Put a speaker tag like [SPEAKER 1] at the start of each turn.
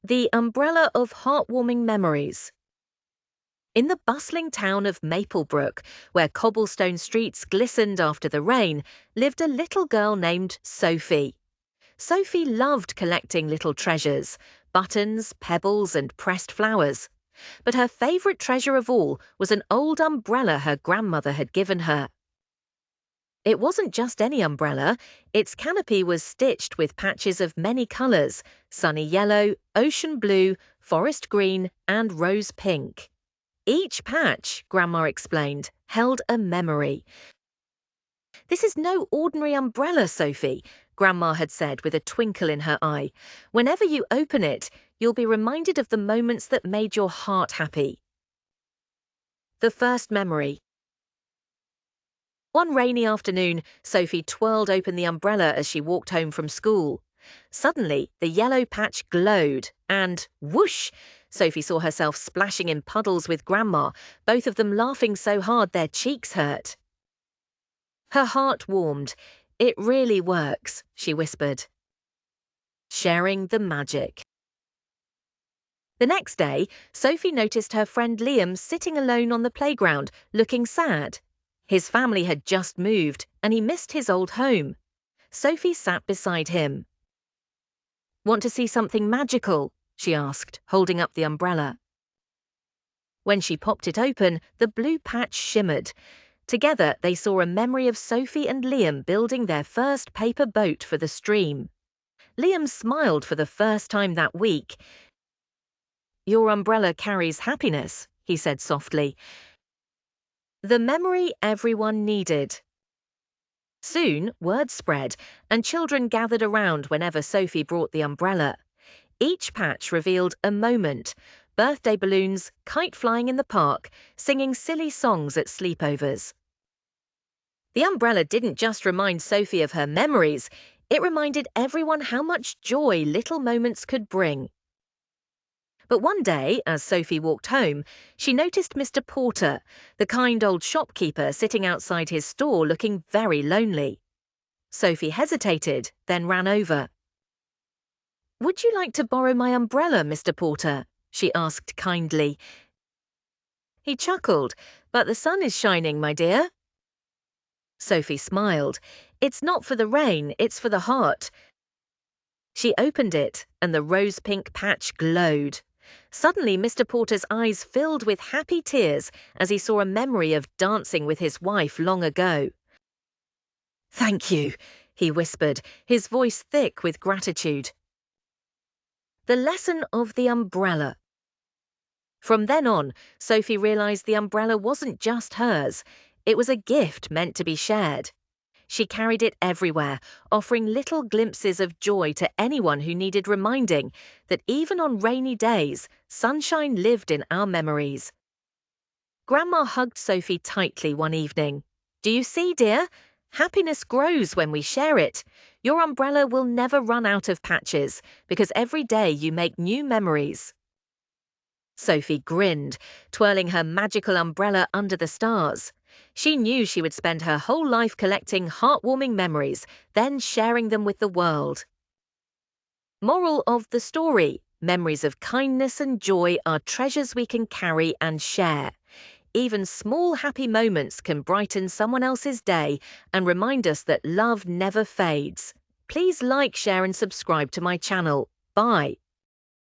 [SPEAKER 1] The Umbrella of Heartwarming Memories. In the bustling town of Maplebrook, where cobblestone streets glistened after the rain, lived a little girl named Sophie. Sophie loved collecting little treasures, buttons, pebbles, and pressed flowers. But her favourite treasure of all was an old umbrella her grandmother had given her. It wasn't just any umbrella. Its canopy was stitched with patches of many colours: sunny yellow, ocean blue, forest green, and rose pink. Each patch, Grandma explained, held a memory. "This is no ordinary umbrella, Sophie," Grandma had said with a twinkle in her eye. "Whenever you open it, you'll be reminded of the moments that made your heart happy." The first memory. One rainy afternoon, Sophie twirled open the umbrella as she walked home from school. Suddenly, the yellow patch glowed, and whoosh! Sophie saw herself splashing in puddles with Grandma, both of them laughing so hard their cheeks hurt. Her heart warmed. "It really works," she whispered. Sharing the magic. The next day, Sophie noticed her friend Liam sitting alone on the playground, looking sad. His family had just moved, and he missed his old home. Sophie sat beside him. "Want to see something magical?" she asked, holding up the umbrella. When she popped it open, the blue patch shimmered. Together, they saw a memory of Sophie and Liam building their first paper boat for the stream. Liam smiled for the first time that week. "Your umbrella carries happiness," he said softly. The memory everyone needed. Soon, word spread, and children gathered around whenever Sophie brought the umbrella. Each patch revealed a moment: birthday balloons, kite flying in the park, singing silly songs at sleepovers. The umbrella didn't just remind Sophie of her memories, it reminded everyone how much joy little moments could bring. But one day, as Sophie walked home, she noticed Mr. Porter, the kind old shopkeeper, sitting outside his store looking very lonely. Sophie hesitated, then ran over. "Would you like to borrow my umbrella, Mr. Porter?" she asked kindly. He chuckled. "But the sun is shining, my dear." Sophie smiled. "It's not for the rain, it's for the heart." She opened it, and the rose-pink patch glowed. Suddenly, Mr. Porter's eyes filled with happy tears as he saw a memory of dancing with his wife long ago. "Thank you," he whispered, his voice thick with gratitude. The lesson of the umbrella. From then on, Sophie realized the umbrella wasn't just hers. It was a gift meant to be shared. She carried it everywhere, offering little glimpses of joy to anyone who needed reminding that even on rainy days, sunshine lived in our memories. Grandma hugged Sophie tightly one evening. "Do you see, dear? Happiness grows when we share it. Your umbrella will never run out of patches, because every day you make new memories." Sophie grinned, twirling her magical umbrella under the stars. She knew she would spend her whole life collecting heartwarming memories, then sharing them with the world. Moral of the story: memories of kindness and joy are treasures we can carry and share. Even small happy moments can brighten someone else's day and remind us that love never fades. Please like, share and subscribe to my channel. Bye.